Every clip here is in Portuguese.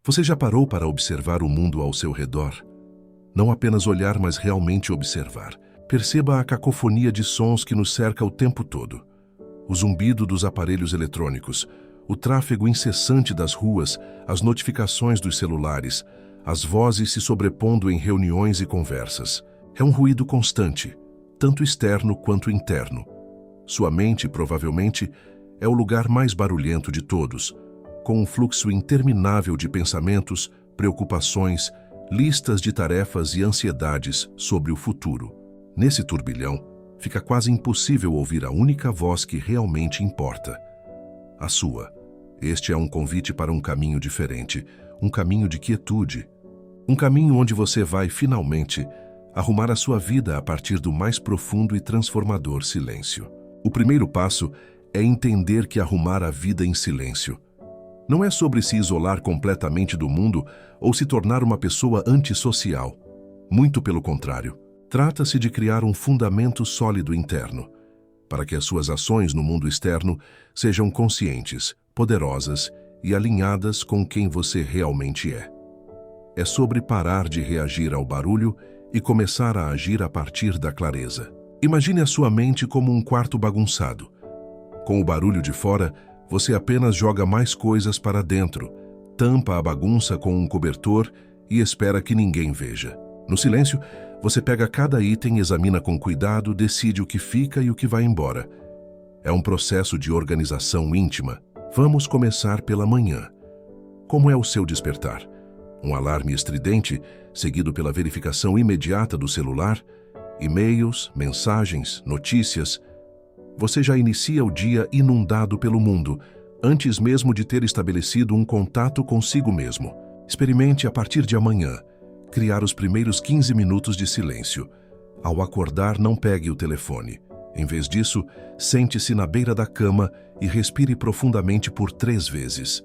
Você já parou para observar o mundo ao seu redor? Não apenas olhar, mas realmente observar. Perceba a cacofonia de sons que nos cerca o tempo todo. O zumbido dos aparelhos eletrônicos, o tráfego incessante das ruas, as notificações dos celulares, as vozes se sobrepondo em reuniões e conversas. É um ruído constante, tanto externo quanto interno. Sua mente, provavelmente, é o lugar mais barulhento de todos, com um fluxo interminável de pensamentos, preocupações, listas de tarefas e ansiedades sobre o futuro. Nesse turbilhão, fica quase impossível ouvir a única voz que realmente importa: a sua. Este é um convite para um caminho diferente, um caminho de quietude. Um caminho onde você vai, finalmente, arrumar a sua vida a partir do mais profundo e transformador silêncio. O primeiro passo é entender que arrumar a vida em silêncio não é sobre se isolar completamente do mundo ou se tornar uma pessoa antissocial. Muito pelo contrário. Trata-se de criar um fundamento sólido interno, para que as suas ações no mundo externo sejam conscientes, poderosas e alinhadas com quem você realmente é. É sobre parar de reagir ao barulho e começar a agir a partir da clareza. Imagine a sua mente como um quarto bagunçado. Com o barulho de fora, você apenas joga mais coisas para dentro, tampa a bagunça com um cobertor e espera que ninguém veja. No silêncio, você pega cada item, examina com cuidado, decide o que fica e o que vai embora. É um processo de organização íntima. Vamos começar pela manhã. Como é o seu despertar? Um alarme estridente, seguido pela verificação imediata do celular, e-mails, mensagens, notícias. Você já inicia o dia inundado pelo mundo, antes mesmo de ter estabelecido um contato consigo mesmo. Experimente, a partir de amanhã, criar os primeiros 15 minutos de silêncio. Ao acordar, não pegue o telefone. Em vez disso, sente-se na beira da cama e respire profundamente por 3 vezes.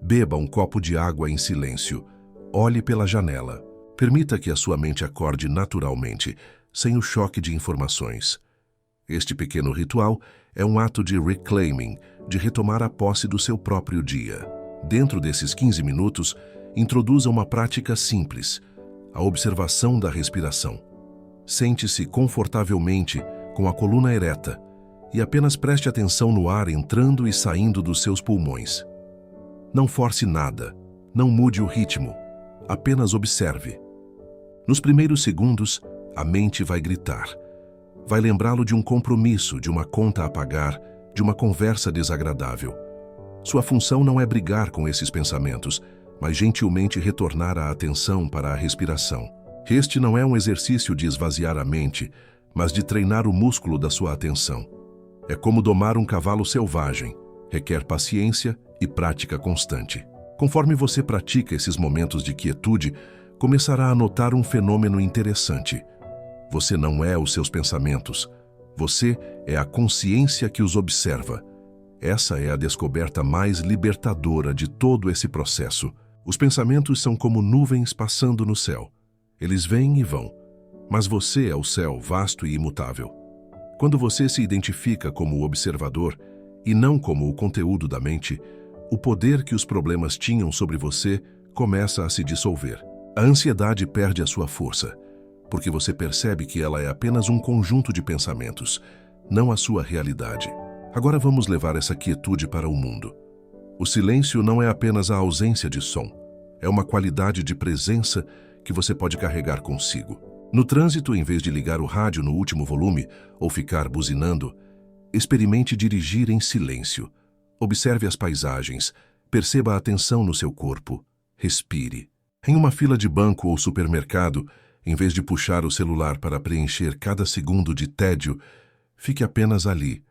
Beba um copo de água em silêncio. Olhe pela janela. Permita que a sua mente acorde naturalmente, sem o choque de informações. Este pequeno ritual é um ato de reclaiming, de retomar a posse do seu próprio dia. Dentro desses 15 minutos, introduza uma prática simples: a observação da respiração. Sente-se confortavelmente, com a coluna ereta, e apenas preste atenção no ar entrando e saindo dos seus pulmões. Não force nada, não mude o ritmo, apenas observe. Nos primeiros segundos, a mente vai gritar. Vai lembrá-lo de um compromisso, de uma conta a pagar, de uma conversa desagradável. Sua função não é brigar com esses pensamentos, mas gentilmente retornar a atenção para a respiração. Este não é um exercício de esvaziar a mente, mas de treinar o músculo da sua atenção. É como domar um cavalo selvagem, requer paciência e prática constante. Conforme você pratica esses momentos de quietude, começará a notar um fenômeno interessante. Você não é os seus pensamentos. Você é a consciência que os observa. Essa é a descoberta mais libertadora de todo esse processo. Os pensamentos são como nuvens passando no céu. Eles vêm e vão, mas você é o céu vasto e imutável. Quando você se identifica como o observador e não como o conteúdo da mente, o poder que os problemas tinham sobre você começa a se dissolver. A ansiedade perde a sua força, porque você percebe que ela é apenas um conjunto de pensamentos, não a sua realidade. Agora vamos levar essa quietude para o mundo. O silêncio não é apenas a ausência de som, é uma qualidade de presença que você pode carregar consigo. No trânsito, em vez de ligar o rádio no último volume ou ficar buzinando, experimente dirigir em silêncio. Observe as paisagens, perceba a tensão no seu corpo, respire. Em uma fila de banco ou supermercado, em vez de puxar o celular para preencher cada segundo de tédio, fique apenas ali.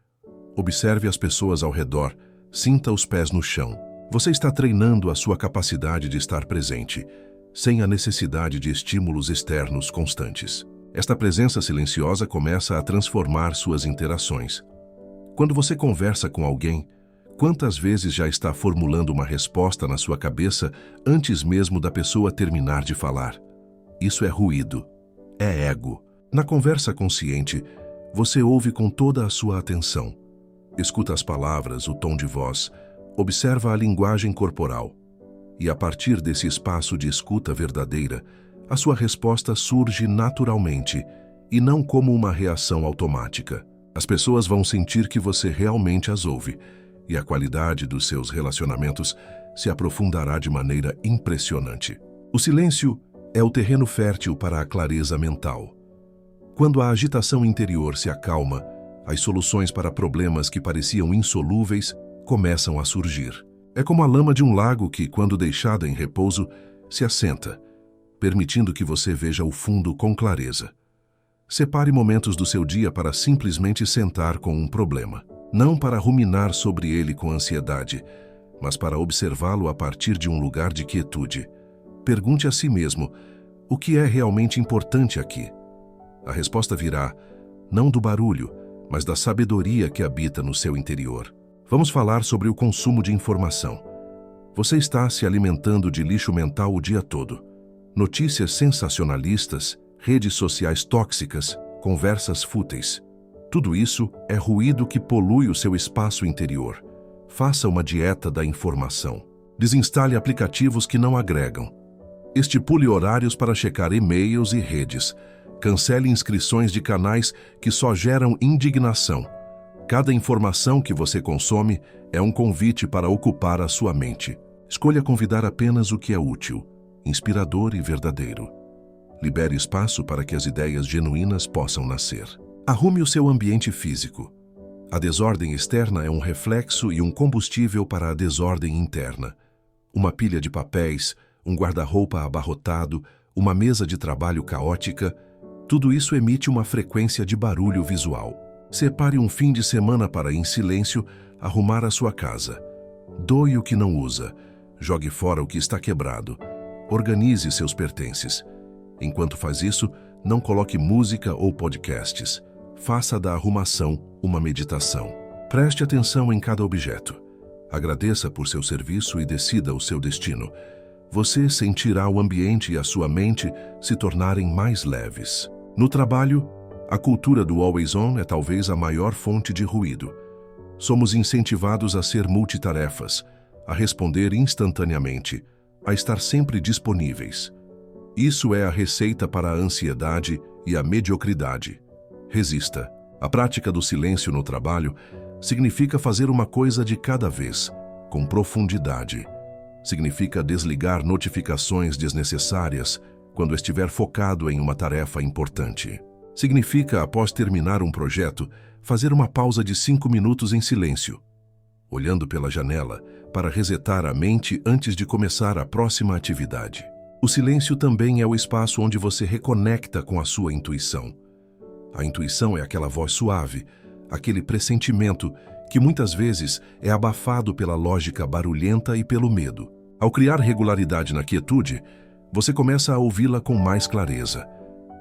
Observe as pessoas ao redor, sinta os pés no chão. Você está treinando a sua capacidade de estar presente, sem a necessidade de estímulos externos constantes. Esta presença silenciosa começa a transformar suas interações. Quando você conversa com alguém, quantas vezes já está formulando uma resposta na sua cabeça antes mesmo da pessoa terminar de falar? Isso é ruído, é ego. Na conversa consciente, você ouve com toda a sua atenção. Escuta as palavras, o tom de voz, observa a linguagem corporal. E a partir desse espaço de escuta verdadeira, a sua resposta surge naturalmente e não como uma reação automática. As pessoas vão sentir que você realmente as ouve, e a qualidade dos seus relacionamentos se aprofundará de maneira impressionante. O silêncio é o terreno fértil para a clareza mental. Quando a agitação interior se acalma, as soluções para problemas que pareciam insolúveis começam a surgir. É como a lama de um lago que, quando deixada em repouso, se assenta, permitindo que você veja o fundo com clareza. Separe momentos do seu dia para simplesmente sentar com um problema. Não para ruminar sobre ele com ansiedade, mas para observá-lo a partir de um lugar de quietude. Pergunte a si mesmo, o que é realmente importante aqui? A resposta virá, não do barulho, mas da sabedoria que habita no seu interior. Vamos falar sobre o consumo de informação. Você está se alimentando de lixo mental o dia todo. Notícias sensacionalistas, redes sociais tóxicas, conversas fúteis. Tudo isso é ruído que polui o seu espaço interior. Faça uma dieta da informação. Desinstale aplicativos que não agregam. Estipule horários para checar e-mails e redes. Cancele inscrições de canais que só geram indignação. Cada informação que você consome é um convite para ocupar a sua mente. Escolha convidar apenas o que é útil, inspirador e verdadeiro. Libere espaço para que as ideias genuínas possam nascer. Arrume o seu ambiente físico. A desordem externa é um reflexo e um combustível para a desordem interna. Uma pilha de papéis, um guarda-roupa abarrotado, uma mesa de trabalho caótica, tudo isso emite uma frequência de barulho visual. Separe um fim de semana para, em silêncio, arrumar a sua casa. Doe o que não usa. Jogue fora o que está quebrado. Organize seus pertences. Enquanto faz isso, não coloque música ou podcasts. Faça da arrumação uma meditação. Preste atenção em cada objeto. Agradeça por seu serviço e decida o seu destino. Você sentirá o ambiente e a sua mente se tornarem mais leves. No trabalho, a cultura do always on é talvez a maior fonte de ruído. Somos incentivados a ser multitarefas, a responder instantaneamente, a estar sempre disponíveis. Isso é a receita para a ansiedade e a mediocridade. Resista. A prática do silêncio no trabalho significa fazer uma coisa de cada vez, com profundidade. Significa desligar notificações desnecessárias quando estiver focado em uma tarefa importante. Significa, após terminar um projeto, fazer uma pausa de 5 minutos em silêncio, olhando pela janela para resetar a mente antes de começar a próxima atividade. O silêncio também é o espaço onde você reconecta com a sua intuição. A intuição é aquela voz suave, aquele pressentimento que muitas vezes é abafado pela lógica barulhenta e pelo medo. Ao criar regularidade na quietude, você começa a ouvi-la com mais clareza.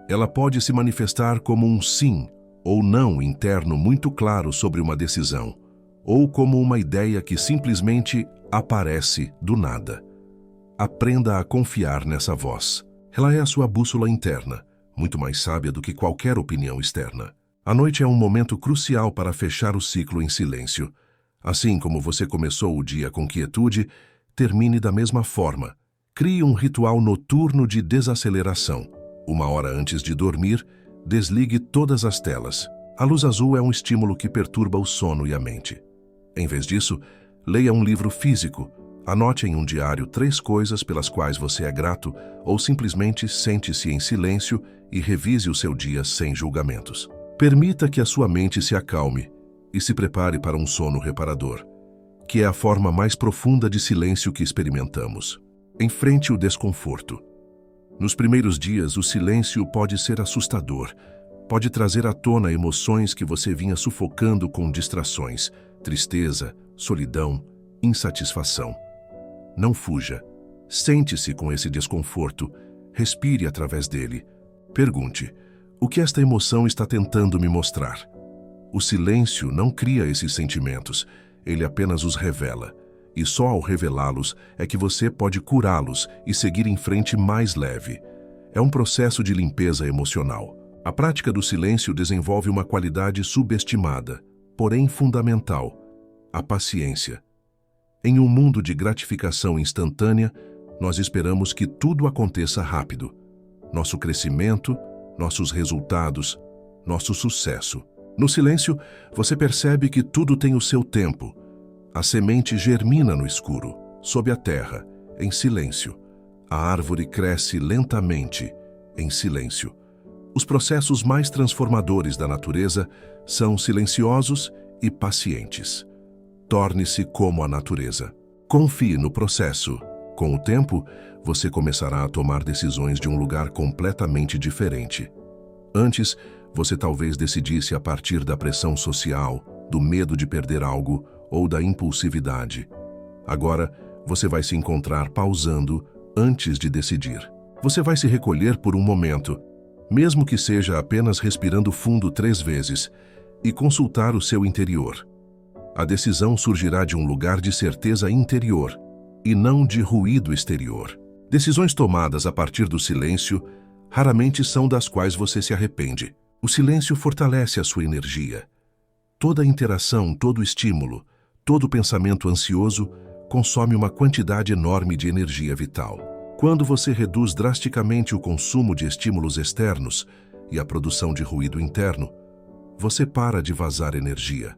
Ela pode se manifestar como um sim ou não interno muito claro sobre uma decisão, ou como uma ideia que simplesmente aparece do nada. Aprenda a confiar nessa voz. Ela é a sua bússola interna, muito mais sábia do que qualquer opinião externa. A noite é um momento crucial para fechar o ciclo em silêncio. Assim como você começou o dia com quietude, termine da mesma forma. Crie um ritual noturno de desaceleração. 1 hora antes de dormir, desligue todas as telas. A luz azul é um estímulo que perturba o sono e a mente. Em vez disso, leia um livro físico, anote em um diário 3 coisas pelas quais você é grato ou simplesmente sente-se em silêncio e revise o seu dia sem julgamentos. Permita que a sua mente se acalme e se prepare para um sono reparador, que é a forma mais profunda de silêncio que experimentamos. Enfrente o desconforto. Nos primeiros dias, o silêncio pode ser assustador. Pode trazer à tona emoções que você vinha sufocando com distrações, tristeza, solidão, insatisfação. Não fuja. Sente-se com esse desconforto. Respire através dele. Pergunte: o que esta emoção está tentando me mostrar? O silêncio não cria esses sentimentos, ele apenas os revela. E só ao revelá-los é que você pode curá-los e seguir em frente mais leve. É um processo de limpeza emocional. A prática do silêncio desenvolve uma qualidade subestimada, porém fundamental: a paciência. Em um mundo de gratificação instantânea, Nós esperamos que tudo aconteça rápido. Nosso crescimento, nossos resultados, nosso sucesso. No silêncio, você percebe que tudo tem o seu tempo. A semente germina no escuro, sob a terra, em silêncio. A árvore cresce lentamente, em silêncio. Os processos mais transformadores da natureza são silenciosos e pacientes. Torne-se como a natureza. Confie no processo. Com o tempo, você começará a tomar decisões de um lugar completamente diferente. Antes, você talvez decidisse a partir da pressão social, do medo de perder algo ou da impulsividade. Agora, você vai se encontrar pausando antes de decidir. Você vai se recolher por um momento, mesmo que seja apenas respirando fundo 3 vezes, e consultar o seu interior. A decisão surgirá de um lugar de certeza interior, e não de ruído exterior. Decisões tomadas a partir do silêncio raramente são das quais você se arrepende. O silêncio fortalece a sua energia. Toda interação, todo estímulo, todo pensamento ansioso consome uma quantidade enorme de energia vital. Quando você reduz drasticamente o consumo de estímulos externos e a produção de ruído interno, você para de vazar energia.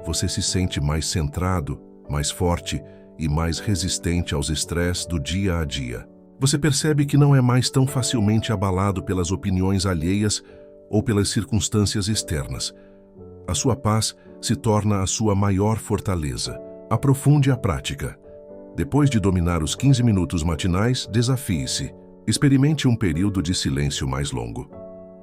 Você se sente mais centrado, mais forte e mais resistente aos estresses do dia a dia. Você percebe que não é mais tão facilmente abalado pelas opiniões alheias ou pelas circunstâncias externas. A sua paz se torna a sua maior fortaleza. Aprofunde a prática. Depois de dominar os 15 minutos matinais, desafie-se. Experimente um período de silêncio mais longo.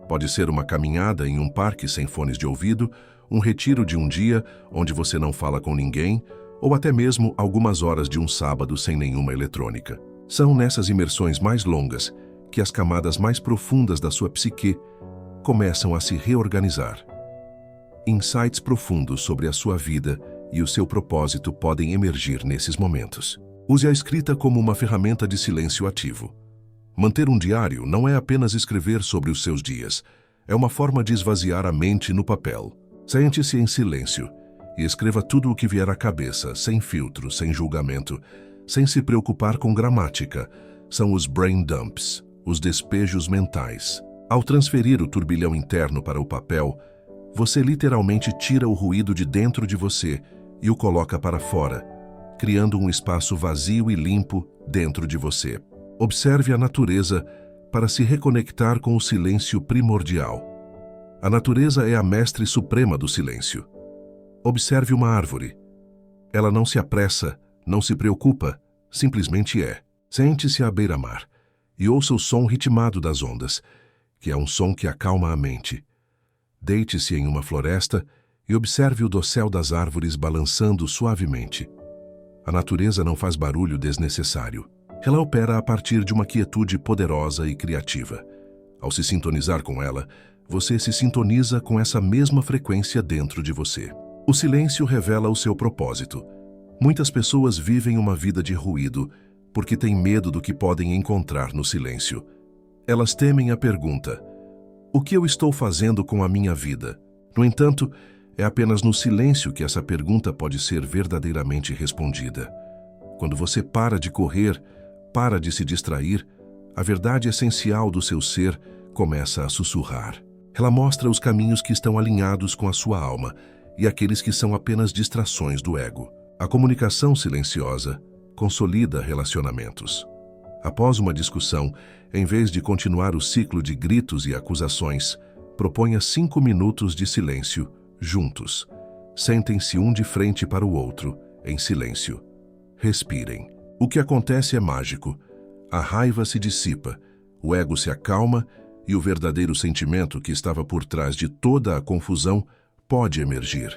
Pode ser uma caminhada em um parque sem fones de ouvido, um retiro de um dia onde você não fala com ninguém, ou até mesmo algumas horas de um sábado sem nenhuma eletrônica. São nessas imersões mais longas que as camadas mais profundas da sua psique começam a se reorganizar. Insights profundos sobre a sua vida e o seu propósito podem emergir nesses momentos. Use a escrita como uma ferramenta de silêncio ativo. Manter um diário não é apenas escrever sobre os seus dias, é uma forma de esvaziar a mente no papel. Sente-se em silêncio e escreva tudo o que vier à cabeça, sem filtro, sem julgamento, sem se preocupar com gramática. São os brain dumps, os despejos mentais. Ao transferir o turbilhão interno para o papel, você literalmente tira o ruído de dentro de você e o coloca para fora, criando um espaço vazio e limpo dentro de você. Observe a natureza para se reconectar com o silêncio primordial. A natureza é a mestre suprema do silêncio. Observe uma árvore. Ela não se apressa, não se preocupa, simplesmente é. Sente-se à beira-mar e ouça o som ritmado das ondas, que é um som que acalma a mente. Deite-se em uma floresta e observe o dossel das árvores balançando suavemente. A natureza não faz barulho desnecessário. Ela opera a partir de uma quietude poderosa e criativa. Ao se sintonizar com ela, você se sintoniza com essa mesma frequência dentro de você. O silêncio revela o seu propósito. Muitas pessoas vivem uma vida de ruído porque têm medo do que podem encontrar no silêncio. Elas temem a pergunta: o que eu estou fazendo com a minha vida? No entanto, é apenas no silêncio que essa pergunta pode ser verdadeiramente respondida. Quando você para de correr, para de se distrair, a verdade essencial do seu ser começa a sussurrar. Ela mostra os caminhos que estão alinhados com a sua alma e aqueles que são apenas distrações do ego. A comunicação silenciosa consolida relacionamentos. Após uma discussão, em vez de continuar o ciclo de gritos e acusações, proponha 5 minutos de silêncio, juntos. Sentem-se um de frente para o outro, em silêncio. Respirem. O que acontece é mágico. A raiva se dissipa, o ego se acalma e o verdadeiro sentimento que estava por trás de toda a confusão pode emergir.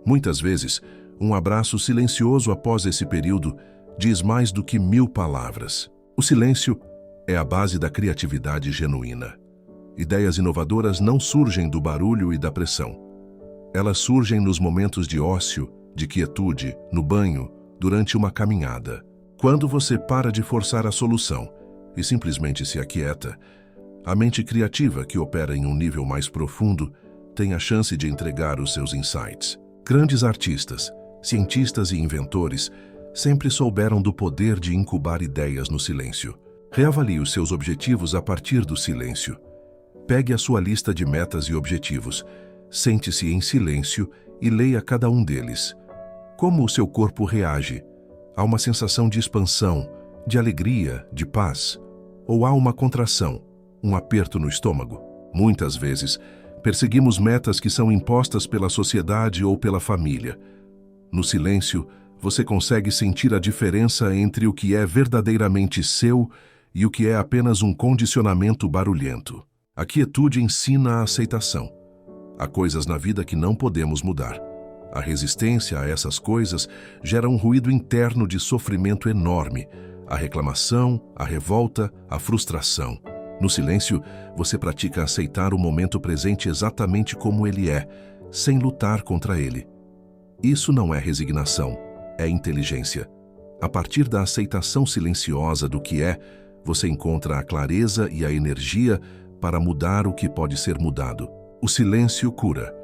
Muitas vezes, um abraço silencioso após esse período diz mais do que 1000 palavras. O silêncio é a base da criatividade genuína. Ideias inovadoras não surgem do barulho e da pressão. Elas surgem nos momentos de ócio, de quietude, no banho, durante uma caminhada. Quando você para de forçar a solução e simplesmente se aquieta, a mente criativa que opera em um nível mais profundo tem a chance de entregar os seus insights. Grandes artistas, cientistas e inventores sempre souberam do poder de incubar ideias no silêncio. Reavalie os seus objetivos a partir do silêncio. Pegue a sua lista de metas e objetivos, sente-se em silêncio e leia cada um deles. Como o seu corpo reage? Há uma sensação de expansão, de alegria, de paz? Ou há uma contração, um aperto no estômago? Muitas vezes, perseguimos metas que são impostas pela sociedade ou pela família. No silêncio, você consegue sentir a diferença entre o que é verdadeiramente seu e o que é apenas um condicionamento barulhento. A quietude ensina a aceitação. Há coisas na vida que não podemos mudar. A resistência a essas coisas gera um ruído interno de sofrimento enorme, a reclamação, a revolta, a frustração. No silêncio, você pratica aceitar o momento presente exatamente como ele é, sem lutar contra ele. Isso não é resignação, é inteligência. A partir da aceitação silenciosa do que é, você encontra a clareza e a energia para mudar o que pode ser mudado. O silêncio cura.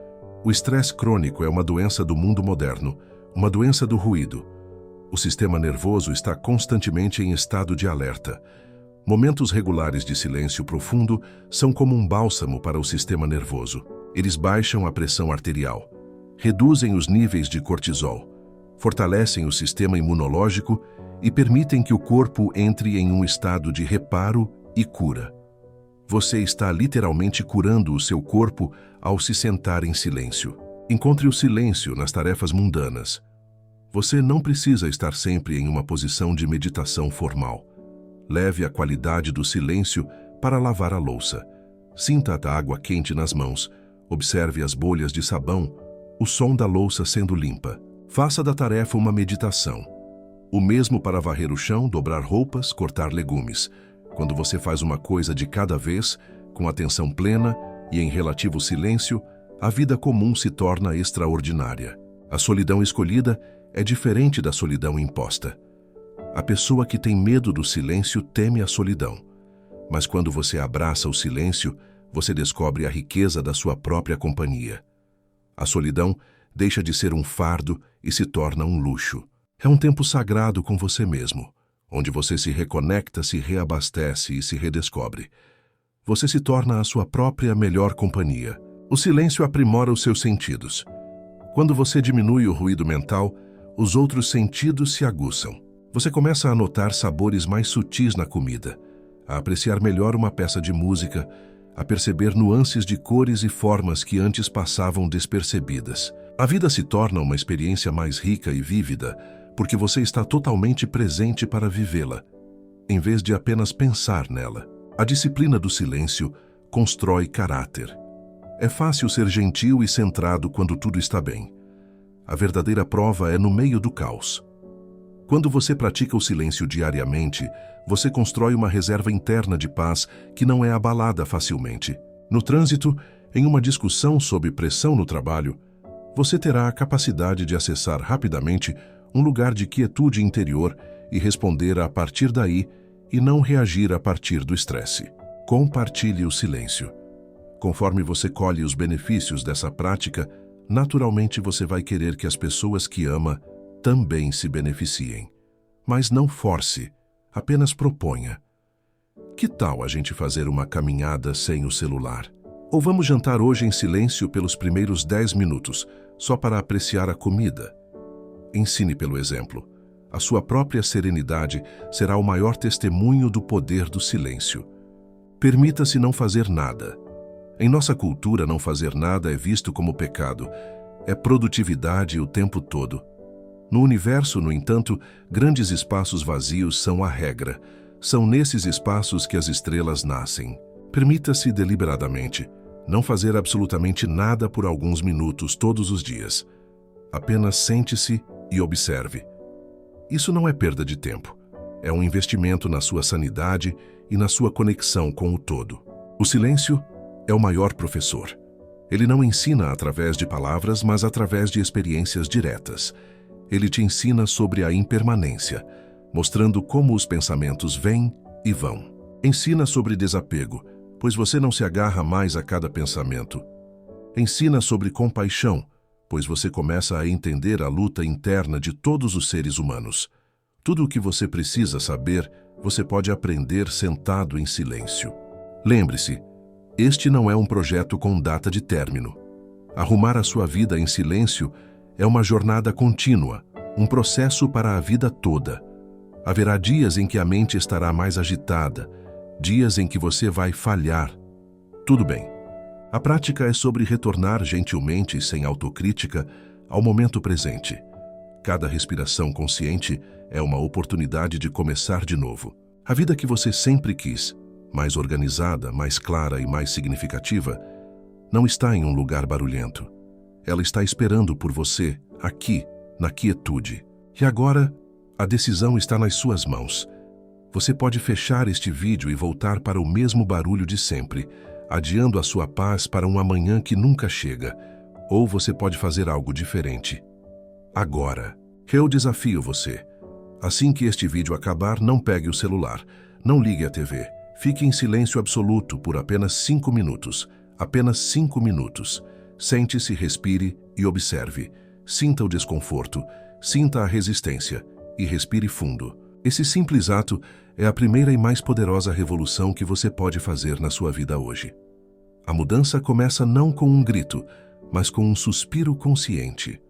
O estresse crônico é uma doença do mundo moderno, uma doença do ruído. O sistema nervoso está constantemente em estado de alerta. Momentos regulares de silêncio profundo são como um bálsamo para o sistema nervoso. Eles baixam a pressão arterial, reduzem os níveis de cortisol, fortalecem o sistema imunológico e permitem que o corpo entre em um estado de reparo e cura. Você está literalmente curando o seu corpo ao se sentar em silêncio. Encontre o silêncio nas tarefas mundanas. Você não precisa estar sempre em uma posição de meditação formal. Leve a qualidade do silêncio para lavar a louça. Sinta a água quente nas mãos. Observe as bolhas de sabão, o som da louça sendo limpa. Faça da tarefa uma meditação. O mesmo para varrer o chão, dobrar roupas, cortar legumes. Quando você faz uma coisa de cada vez, com atenção plena e em relativo silêncio, a vida comum se torna extraordinária. A solidão escolhida é diferente da solidão imposta. A pessoa que tem medo do silêncio teme a solidão. Mas quando você abraça o silêncio, você descobre a riqueza da sua própria companhia. A solidão deixa de ser um fardo e se torna um luxo. É um tempo sagrado com você mesmo, onde você se reconecta, se reabastece e se redescobre. Você se torna a sua própria melhor companhia. O silêncio aprimora os seus sentidos. Quando você diminui o ruído mental, os outros sentidos se aguçam. Você começa a notar sabores mais sutis na comida, a apreciar melhor uma peça de música, a perceber nuances de cores e formas que antes passavam despercebidas. A vida se torna uma experiência mais rica e vívida, porque você está totalmente presente para vivê-la, em vez de apenas pensar nela. A disciplina do silêncio constrói caráter. É fácil ser gentil e centrado quando tudo está bem. A verdadeira prova é no meio do caos. Quando você pratica o silêncio diariamente, você constrói uma reserva interna de paz que não é abalada facilmente. No trânsito, em uma discussão sob pressão no trabalho, você terá a capacidade de acessar rapidamente um lugar de quietude interior e responder a partir daí e não reagir a partir do estresse. Compartilhe o silêncio. Conforme você colhe os benefícios dessa prática, naturalmente você vai querer que as pessoas que ama também se beneficiem. Mas não force, apenas proponha. Que tal a gente fazer uma caminhada sem o celular? Ou vamos jantar hoje em silêncio pelos primeiros 10 minutos, só para apreciar a comida? Ensine pelo exemplo. A sua própria serenidade será o maior testemunho do poder do silêncio. Permita-se não fazer nada. Em nossa cultura, não fazer nada é visto como pecado. É produtividade o tempo todo. No universo, no entanto, grandes espaços vazios são a regra. São nesses espaços que as estrelas nascem. Permita-se deliberadamente não fazer absolutamente nada por alguns minutos todos os dias. Apenas sente-se e observe. Isso não é perda de tempo. É um investimento na sua sanidade e na sua conexão com o todo. O silêncio é o maior professor. Ele não ensina através de palavras, mas através de experiências diretas. Ele te ensina sobre a impermanência, mostrando como os pensamentos vêm e vão. Ensina sobre desapego, pois você não se agarra mais a cada pensamento. Ensina sobre compaixão, pois você começa a entender a luta interna de todos os seres humanos. Tudo o que você precisa saber, você pode aprender sentado em silêncio. Lembre-se, este não é um projeto com data de término. Arrumar a sua vida em silêncio é uma jornada contínua, um processo para a vida toda. Haverá dias em que a mente estará mais agitada, dias em que você vai falhar. Tudo bem. A prática é sobre retornar gentilmente e sem autocrítica ao momento presente. Cada respiração consciente é uma oportunidade de começar de novo. A vida que você sempre quis, mais organizada, mais clara e mais significativa, não está em um lugar barulhento. Ela está esperando por você, aqui, na quietude. E agora, a decisão está nas suas mãos. Você pode fechar este vídeo e voltar para o mesmo barulho de sempre, adiando a sua paz para um amanhã que nunca chega. Ou você pode fazer algo diferente. Agora, eu desafio você. Assim que este vídeo acabar, não pegue o celular, não ligue a TV. Fique em silêncio absoluto por apenas 5 minutos. Apenas 5 minutos. Sente-se, respire e observe. Sinta o desconforto, sinta a resistência e respire fundo. Esse simples ato é a primeira e mais poderosa revolução que você pode fazer na sua vida hoje. A mudança começa não com um grito, mas com um suspiro consciente.